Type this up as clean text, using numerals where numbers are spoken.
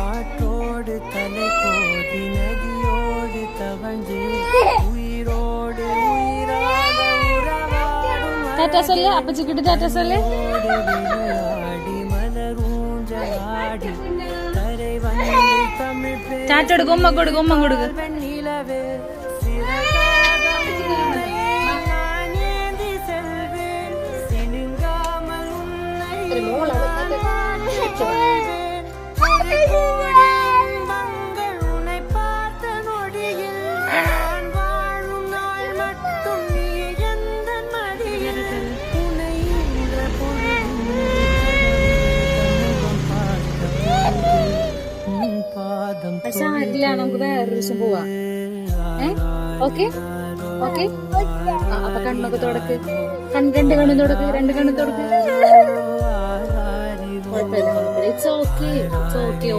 காற்றோடு தலை கோதி நதியோடு தவழ்ந்து உயிரோடு உயிராக உறவாடும் டாடா சொல்லு அப்பச்சிக்கிட்டு டாடா சொல்லு விளையாடி மலரூஞ்சலாடி தரை வந்து தமிழ் டாட்டா கொடுக்கு உம்மா கொடுக்கு உம்மா கொடுக்கு நிலவே உன்னை பார்த்த நொடியில் நான் வாழும் நாள் மட்டும் நீ எந்த மடியில் உன்னை என்ற பொழுதும் பார்த்த உன் பாதம் ഇല്ല നമുക്ക് വേറെ ദിവസം പോവാ ഓക്കെ ഓക്കെ അപ്പൊ കണ്ണൊക്കെ തുടക്ക് രണ്ട് കണ്ണും തുടക്ക് രണ്ട് കണ്ണും തുടക്ക് കുഴപ്പമില്ല ഇറ്റ്സ് ഓക്കെ